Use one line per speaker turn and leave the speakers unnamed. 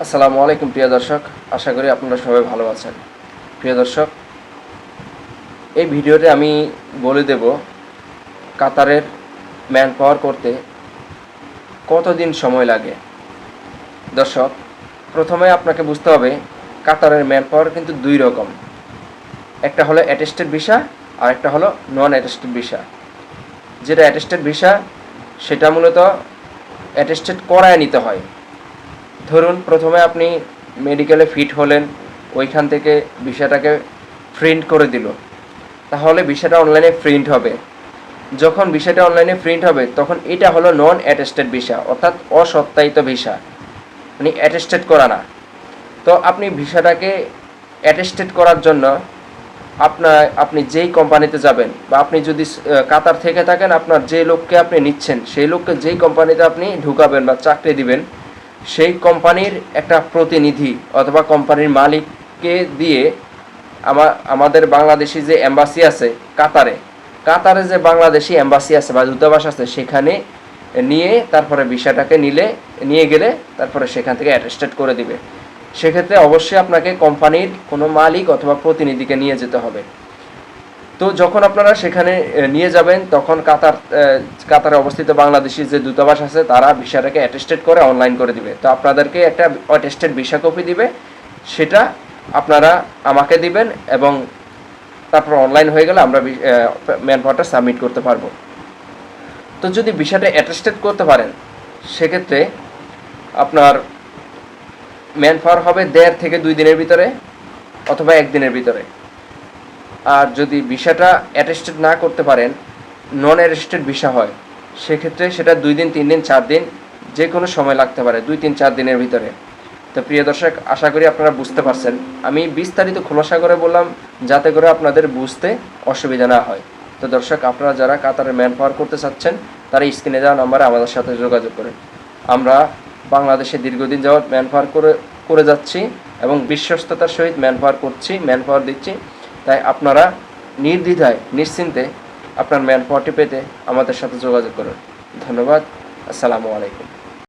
আসসালামু আলাইকুম প্রিয় দর্শক, আশা করি আপনারা সবাই ভালো আছেন। প্রিয় দর্শক, এই ভিডিওতে আমি বলে দেব কাতারের ম্যান পাওয়ার করতে কতদিন সময় লাগে। দর্শক, প্রথমে আপনাকে বুঝতে হবে কাতারের ম্যান পাওয়ার কিন্তু দুই রকম। একটা হলো অ্যাটেস্টেড ভিসা আর একটা হলো নন অ্যাটেস্টেড ভিসা। যেটা অ্যাটেস্টেড ভিসা সেটা মূলত অ্যাটেস্টেড করায় নিতে হয়। ধরুন প্রথমে আপনি মেডিকেলে ফিট হলেন, ওইখান থেকে ভিসাটাকে প্রিন্ট করে দিল, তাহলে ভিসাটা অনলাইনে প্রিন্ট হবে। যখন ভিসাটা অনলাইনে প্রিন্ট হবে তখন এটা হলো নন অ্যাটেস্টেড ভিসা, অর্থাৎ অসত্যায়িত ভিসা, মানে অ্যাটেস্টেড করা না। তো আপনি ভিসাটাকে অ্যাটেস্টেড করার জন্য আপনি যেই কোম্পানিতে যাবেন, বা আপনি যদি কাতার থেকে থাকেন, আপনার যে লোককে আপনি নিচ্ছেন সেই লোককে যেই কোম্পানিতে আপনি ঢুকাবেন বা চাকরি দিবেন, সেই কোম্পানির একটা প্রতিনিধি অথবা কোম্পানির মালিককে দিয়ে আমাদের বাংলাদেশি যে এম্বাসি আছে কাতারে যে বাংলাদেশি এম্বাসি আছে বা দূতাবাস আছে, সেখানে নিয়ে তারপরে ভিসাটাকে নিয়ে গেলে তারপরে সেখান থেকে অ্যাটেস্টেড করে দিবে। সেক্ষেত্রে অবশ্যই আপনাকে কোম্পানির কোনো মালিক অথবা প্রতিনিধিকে নিয়ে যেতে হবে। তো যখন আপনারা সেখানে নিয়ে যাবেন তখন কাতারে অবস্থিত বাংলাদেশি যে দূতাবাস আছে তারা ভিসাটাকে অ্যাটেস্টেড করে অনলাইন করে দিবে। তো আপনাদেরকে একটা অ্যাটেস্টেড ভিসা কপি দিবে, সেটা আপনারা আমাকে দিবেন এবং তারপর অনলাইন হয়ে গেলে আমরা ম্যান পাওয়ারটা সাবমিট করতে পারবো। তো যদি ভিসাটা অ্যাটেস্টেড করতে পারেন সেক্ষেত্রে আপনার ম্যান পাওয়ার হবে 1.5 থেকে 2 দিনের ভিতরে অথবা 1 দিনের ভিতরে। আর যদি ভিসাটা অ্যাটেস্টেড না করতে পারেন, নন অ্যাটেস্টেড ভিসা হয়, সেক্ষেত্রে সেটা 2 দিন 3 দিন 4 দিন যে কোনো সময় লাগতে পারে, 2-3-4 দিনের ভিতরে। তো প্রিয় দর্শক, আশা করি আপনারা বুঝতে পারছেন। আমি বিস্তারিত খোলাসা করে বললাম যাতে করে আপনাদের বুঝতে অসুবিধা না হয়। তো দর্শক, আপনারা যারা কাতারে ম্যান পাওয়ার করতে চাচ্ছেন তারা স্ক্রিনে দেওয়া নাম্বারে আমাদের সাথে যোগাযোগ করেন। আমরা বাংলাদেশে দীর্ঘদিন যাবৎ ম্যান পাওয়ার করে যাচ্ছি এবং বিশ্বস্ততার সহিত ম্যান পাওয়ার দিচ্ছি। তাই আপনারা নির্দ্বিধায় নিশ্চিন্তে আপনার ম্যান পাওয়ারটি পেতে আমাদের সাথে যোগাযোগ করুন। ধন্যবাদ। আসসালামু আলাইকুম।